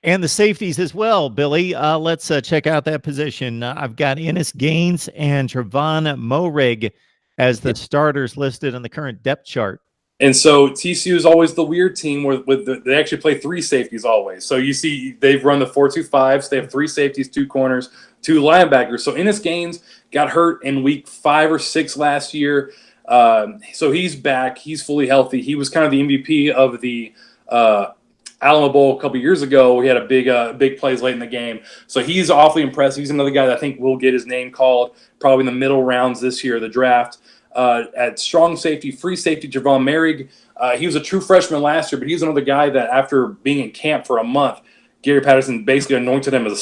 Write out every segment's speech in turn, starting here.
And the safeties as well, Billy. Let's check out that position. I've got Ennis Gaines and Trevon Moehrig as the starters listed on the current depth chart. And so TCU is always the weird team where they actually play three safeties always. So you see they've run the 4-2-5. So they have three safeties, two corners, two linebackers. So Ennis Gaines got hurt in week 5 or 6 last year. So he's back. He's fully healthy. He was kind of the MVP of the Alamo Bowl a couple years ago. He had a big plays late in the game. So he's awfully impressive. He's another guy that I think will get his name called probably in the middle rounds this year of the draft. At strong safety, free safety, Trevon Moehrig. He was a true freshman last year, but he's another guy that after being in camp for a month, Gary Patterson basically anointed him as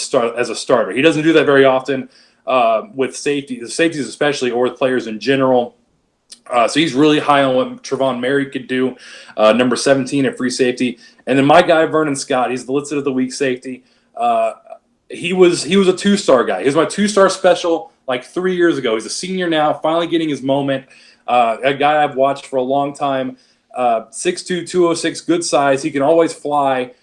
a starter. He doesn't do that very often with safeties especially, or with players in general. So he's really high on what Trevon Moehrig could do, number 17 at free safety. And then my guy, Vernon Scott, he's the listed of the week safety. He was a 2-star guy. He was my 2-star special like 3 years ago. He's a senior now, finally getting his moment. A guy I've watched for a long time. 6'2", 206, good size. He can always fly.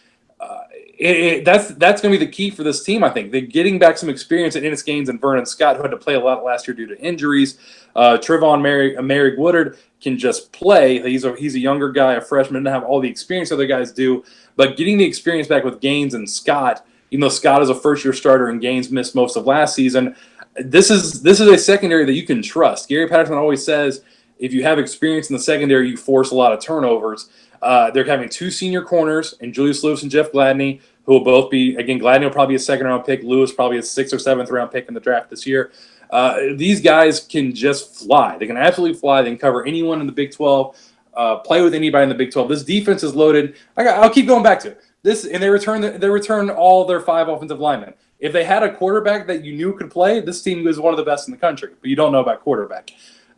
That's going to be the key for this team, I think. They're getting back some experience at Ennis Gaines and Vernon Scott, who had to play a lot last year due to injuries. Trevon Moehrig Woodard can just play. He's a younger guy, a freshman, doesn't have all the experience other guys do. But getting the experience back with Gaines and Scott, even though Scott is a first-year starter and Gaines missed most of last season, this is a secondary that you can trust. Gary Patterson always says if you have experience in the secondary, you force a lot of turnovers. They're having 2 senior corners, and Julius Lewis and Jeff Gladney, who will both be, again, Gladney will probably be a 2nd-round pick. Lewis probably a 6th or 7th-round pick in the draft this year. These guys can just fly. They can absolutely fly. They can cover anyone in the Big 12, play with anybody in the Big 12. This defense is loaded. I'll keep going back to it. And they return all their 5 offensive linemen. If they had a quarterback that you knew could play, this team is one of the best in the country, but you don't know about quarterback.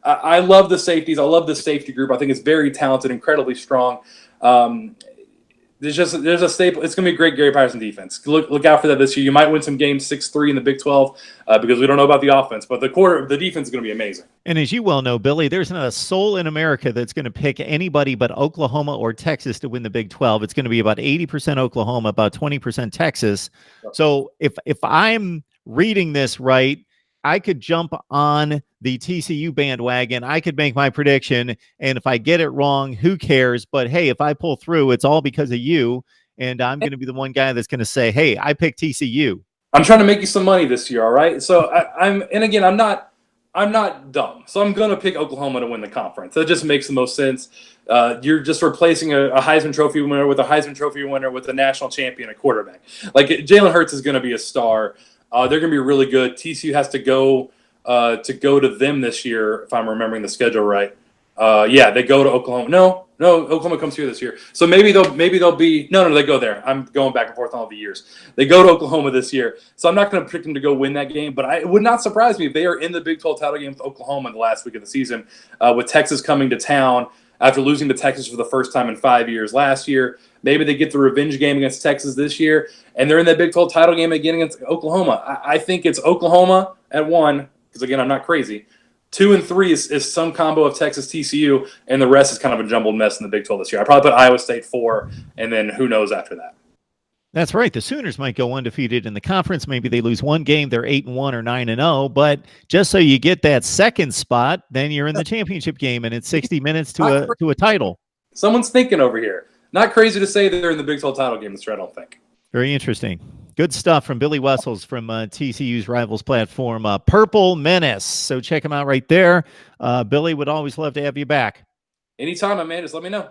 I love the safeties. I love the safety group. I think it's very talented, incredibly strong. There's a staple. It's going to be a great Gary Patterson defense. Look out for that this year. You might win some games 6-3 in the Big 12 because we don't know about the offense, but the defense is going to be amazing. And as you well know, Billy, there's not a soul in America that's going to pick anybody but Oklahoma or Texas to win the Big 12. It's going to be about 80% Oklahoma, about 20% Texas. So if I'm reading this right, I could jump on the TCU bandwagon. I could make my prediction, and if I get it wrong, who cares? But hey, if I pull through, it's all because of you, and I'm going to be the one guy that's going to say, hey, I picked TCU. I'm trying to make you some money this year, all right? So I'm not dumb. So I'm going to pick Oklahoma to win the conference. That just makes the most sense. You're just replacing a Heisman Trophy winner with a Heisman Trophy winner with a national champion at quarterback. Like Jalen Hurts is going to be a star. They're going to be really good. TCU has to go to them this year, if I'm remembering the schedule right. Yeah, they go to Oklahoma. No, Oklahoma comes here this year. So maybe they'll be no, they go there. I'm going back and forth on all the years. They go to Oklahoma this year. So I'm not going to pick them to go win that game, but it would not surprise me if they are in the Big 12 title game with Oklahoma in the last week of the season, with Texas coming to town after losing to Texas for the first time in 5 years last year. Maybe they get the revenge game against Texas this year, and they're in that Big 12 title game again against Oklahoma. I think it's Oklahoma at 1, because, again, I'm not crazy. 2 and 3 is some combo of Texas, TCU, and the rest is kind of a jumbled mess in the Big 12 this year. I probably put Iowa State 4, and then who knows after that. That's right. The Sooners might go undefeated in the conference. Maybe they lose one game. They're 8-1 or 9-0. But just so you get that second spot, then you're in the championship game, and it's 60 minutes to a title. Someone's thinking over here. Not crazy to say they're in the Big 12 title game this year, I don't think. Very interesting. Good stuff from Billy Wessels from TCU's Rivals platform, Purple Menace. So check him out right there. Billy, would always love to have you back. Anytime, my man. Just let me know.